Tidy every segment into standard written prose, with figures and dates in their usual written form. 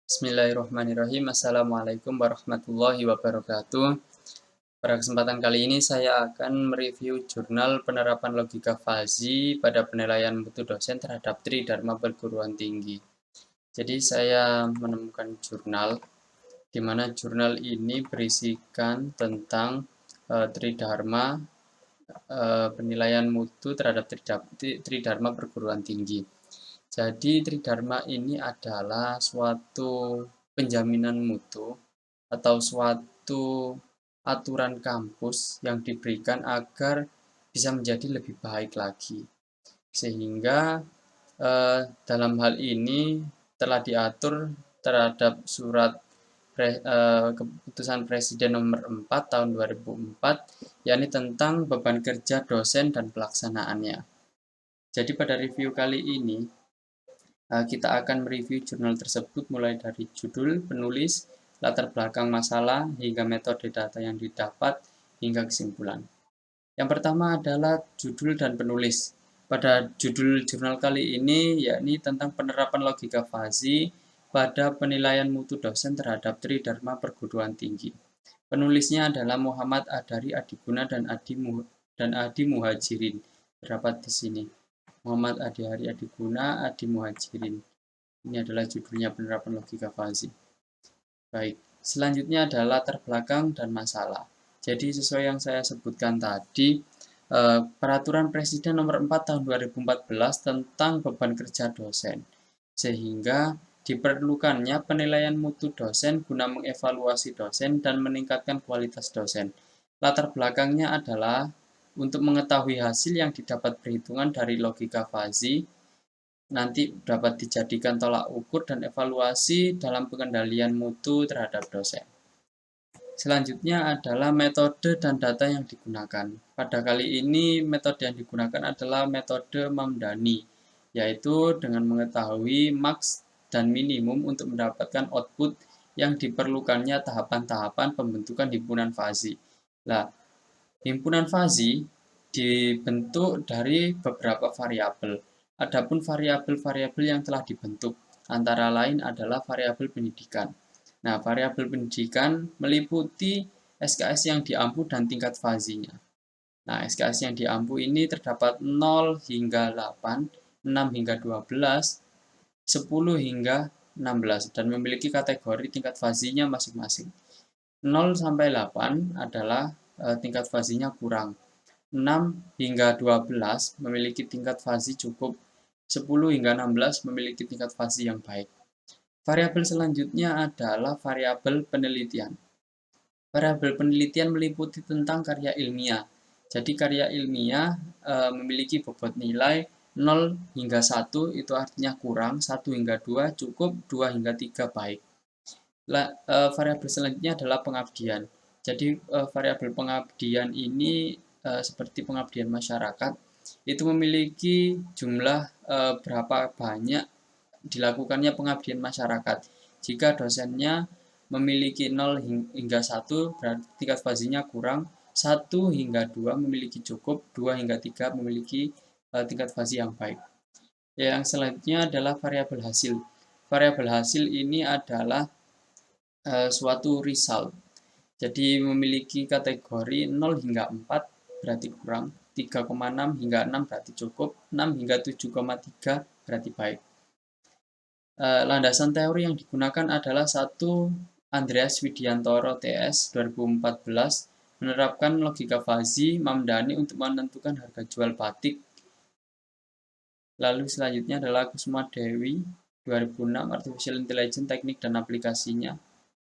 Bismillahirrahmanirrahim. Assalamualaikum warahmatullahi wabarakatuh. Pada kesempatan kali ini saya akan mereview jurnal penerapan logika fuzzy pada penilaian mutu dosen terhadap Tridharma perguruan tinggi. Jadi saya menemukan jurnal di mana jurnal ini berisikan tentang Tridharma penilaian mutu terhadap Tridharma perguruan tinggi. Jadi Tridharma ini adalah suatu penjaminan mutu atau suatu aturan kampus yang diberikan agar bisa menjadi lebih baik lagi. Sehingga dalam hal ini telah diatur terhadap surat keputusan Presiden nomor 4 tahun 2004, yakni tentang beban kerja dosen dan pelaksanaannya. Jadi pada review kali ini kita akan mereview jurnal tersebut mulai dari judul, penulis, latar belakang masalah, hingga metode data yang didapat, hingga kesimpulan. Yang pertama adalah judul dan penulis. Pada judul jurnal kali ini yakni tentang penerapan logika fuzzy pada penilaian mutu dosen terhadap Tridharma perguruan tinggi. Penulisnya adalah Muhammad Adari Adiguna dan Adi Muhajirin. Terdapat di sini. Muhammad Adari Adiguna, Adi Muhajirin. Ini adalah judulnya penerapan logika fuzzy. Baik, selanjutnya adalah latar belakang dan masalah. Jadi sesuai yang saya sebutkan tadi, Peraturan Presiden nomor 4 tahun 2014 tentang beban kerja dosen. Sehingga diperlukannya penilaian mutu dosen guna mengevaluasi dosen dan meningkatkan kualitas dosen. Latar belakangnya adalah untuk mengetahui hasil yang didapat perhitungan dari logika fuzzy nanti dapat dijadikan tolak ukur dan evaluasi dalam pengendalian mutu terhadap dosen. Selanjutnya adalah metode dan data yang digunakan. Pada kali ini metode yang digunakan adalah metode Mamdani, yaitu dengan mengetahui maks dan minimum untuk mendapatkan output yang diperlukannya tahapan-tahapan pembentukan himpunan fuzzy. Nah, himpunan fuzzy dibentuk dari beberapa variabel. Adapun variabel-variabel yang telah dibentuk antara lain adalah variabel pendidikan. Nah, variabel pendidikan meliputi SKS yang diampu dan tingkat fuzzy-nya. Nah, SKS yang diampu ini terdapat 0 hingga 8, 6 hingga 12, 10 hingga 16 dan memiliki kategori tingkat fuzzy-nya masing-masing. 0 sampai 8 adalah tingkat fuzzy-nya kurang. 6 hingga 12 memiliki tingkat fuzzy cukup. 10 hingga 16 memiliki tingkat fuzzy yang baik. Variabel selanjutnya adalah variabel penelitian. Variabel penelitian meliputi tentang karya ilmiah. Jadi karya ilmiah memiliki bobot nilai 0 hingga 1 itu artinya kurang, 1 hingga 2 cukup, 2 hingga 3 baik. Variabel selanjutnya adalah pengabdian. Jadi variabel pengabdian ini seperti pengabdian masyarakat itu memiliki jumlah berapa banyak dilakukannya pengabdian masyarakat. Jika dosennya memiliki 0 hingga 1 berarti tingkat fuzzy-nya kurang, 1 hingga 2 memiliki cukup, 2 hingga 3 memiliki tingkat fuzzy yang baik. Yang selanjutnya adalah variabel hasil. Variabel hasil ini adalah suatu result. Jadi memiliki kategori 0 hingga 4 berarti kurang, 3,6 hingga 6 berarti cukup, 6 hingga 7,3 berarti baik. Landasan teori yang digunakan adalah 1. Andreas Widiantoro TS 2014 menerapkan logika fuzzy Mamdani untuk menentukan harga jual batik. Lalu selanjutnya adalah Kusuma Dewi 2006 Artificial Intelligence Teknik dan Aplikasinya,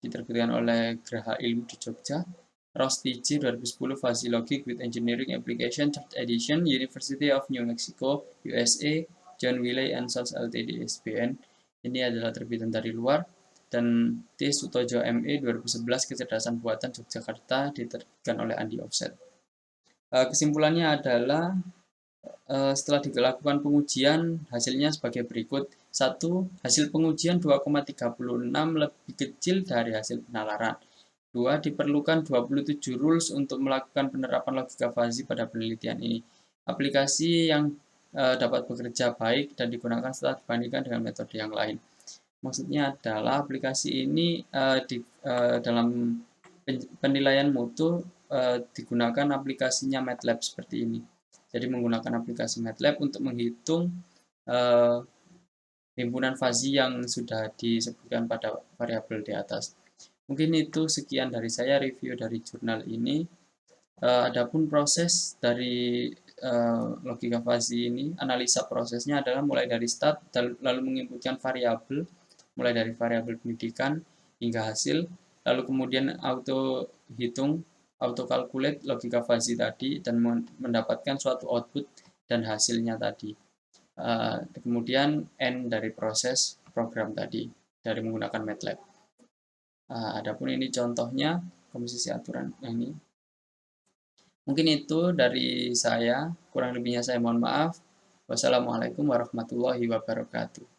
diterbitkan oleh Graha Ilmu di Jogja. Rosti J 2010 Fuzzy Logic with Engineering Application 3rd Edition, University of New Mexico, USA, John Wiley and Sons Ltd SBN. Ini adalah terbitan dari luar. Dan T Sutojo ME 2011 Kecerdasan Buatan Yogyakarta, diterbitkan oleh Andi Offset. Kesimpulannya adalah setelah dilakukan pengujian, hasilnya sebagai berikut. 1. Hasil pengujian 2,36 lebih kecil dari hasil penalaran. 2. Diperlukan 27 rules untuk melakukan penerapan logika fuzzy pada penelitian ini. Aplikasi yang dapat bekerja baik dan digunakan setelah dibandingkan dengan metode yang lain. Maksudnya adalah aplikasi ini dalam penilaian mutu digunakan aplikasinya MATLAB seperti ini. Jadi menggunakan aplikasi MATLAB untuk menghitung eh, himpunan fuzzy yang sudah disebutkan pada variabel di atas. Mungkin itu sekian dari saya review dari jurnal ini. Adapun proses dari logika fuzzy ini, analisa prosesnya adalah mulai dari start, lalu menginputkan variabel, mulai dari variabel pendidikan hingga hasil, lalu kemudian auto hitung, auto calculate logika fuzzy tadi, dan mendapatkan suatu output dan hasilnya tadi. Kemudian end dari proses program tadi, dari menggunakan MATLAB. Adapun ini contohnya, komposisi aturan ini. Mungkin itu dari saya, kurang lebihnya saya mohon maaf. Wassalamualaikum warahmatullahi wabarakatuh.